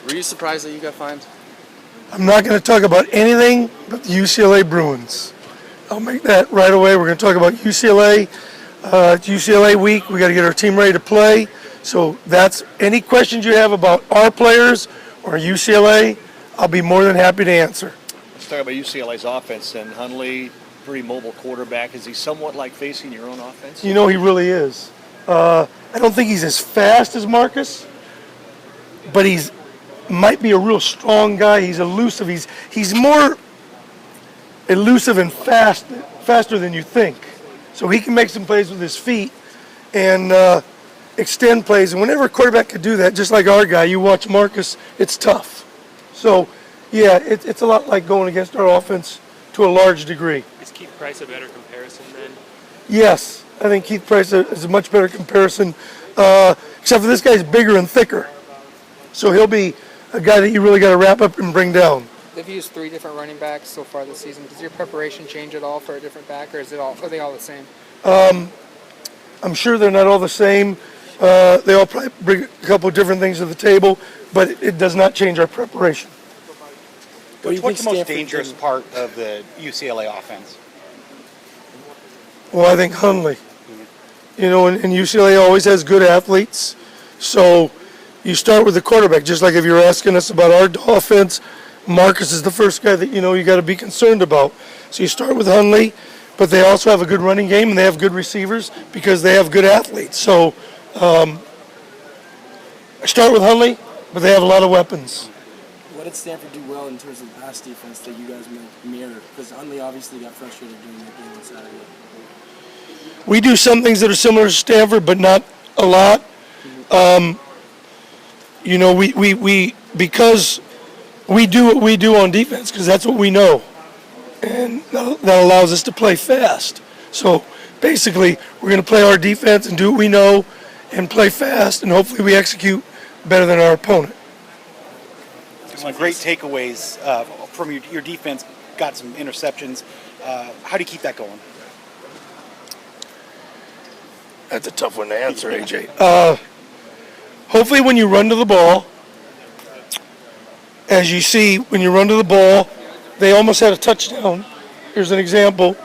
Were you surprised that you got fined? I'm not going to talk about anything but the UCLA Bruins. I'll make that right away. We're going to talk about UCLA. It's UCLA week. We got to get our team ready to play. So that's any questions you have about our players or UCLA, I'll be more than happy to answer. Let's talk about UCLA's offense and Hundley, pretty mobile quarterback. Is he somewhat like facing your own offense? You know, he really is. I don't think he's as fast as Marcus, but he's might be a real strong guy. He's elusive. He's more elusive and faster than you think. So he can make some plays with his feet and extend plays. And whenever a quarterback could do that, just like our guy, you watch Marcus, it's tough. So, yeah, it's a lot like going against our offense to a large degree. Is Keith Price a better comparison then? Yes, I think Keith Price is a much better comparison, except for this guy's bigger and thicker. So he'll be a guy that you really got to wrap up and bring down. They've used 3 different running backs so far this season. Does your preparation change at all for a different back, or are they all the same? I'm sure they're not all the same. They all probably bring a couple of different things to the table, but it does not change our preparation. What's the most dangerous part of the UCLA offense? Well, I think Hundley. You know, and UCLA always has good athletes. So you start with the quarterback, just like if you're asking us about our offense, Marcus is the first guy that, you know, you got to be concerned about. So you start with Hundley, but they also have a good running game and they have good receivers because they have good athletes. So I start with Hundley, but they have a lot of weapons. What did Stanford do well in terms of pass defense that you guys mirrored? Because Hundley obviously got frustrated during that game on Saturday. We do some things that are similar to Stanford, but not a lot. You know, we because we do what we do on defense because that's what we know, and that allows us to play fast. So basically, we're going to play our defense and do what we know and play fast, and hopefully we execute better than our opponent. Some great takeaways from your defense. Got some interceptions. How do you keep that going? That's a tough one to answer, AJ. Hopefully when you run to the ball, as you see, when you run to the ball, they almost had a touchdown. Here's an example.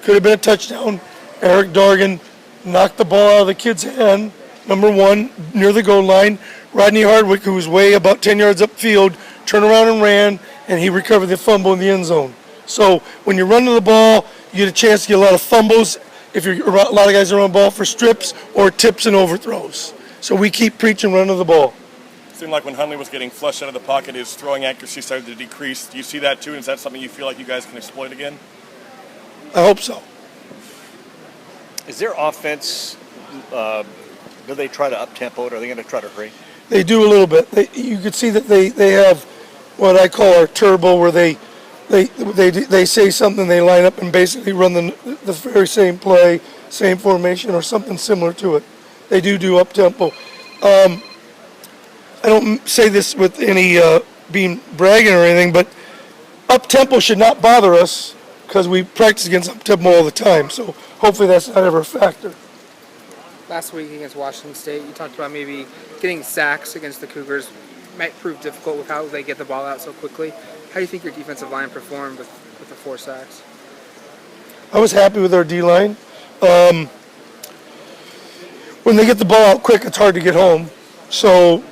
Could have been a touchdown. Eric Dargan knocked the ball out of the kid's hand, number 1, near the goal line. Rodney Hardwick, who was way about 10 yards upfield, turned around and ran, and he recovered the fumble in the end zone. So when you run to the ball, you get a chance to get a lot of fumbles if you're a lot of guys are on ball for strips or tips and overthrows. So we keep preaching run to the ball. It seemed like when Hundley was getting flushed out of the pocket, his throwing accuracy started to decrease. Do you see that too? And is that something you feel like you guys can exploit again? I hope so. Is their offense, do they try to up-tempo it, or are they going to try to hurry? They do a little bit. You can see that they have what I call our turbo, where they say something, they line up and basically run the very same play, same formation, or something similar to it. They do up-tempo. I don't say this with any being bragging or anything, but up-tempo should not bother us because we practice against up-tempo all the time. So hopefully that's not ever a factor. Last week against Washington State, you talked about maybe getting sacks against the Cougars might prove difficult with how they get the ball out so quickly. How do you think your defensive line performed with the 4 sacks? I was happy with our D-line. When they get the ball out quick, it's hard to get home. So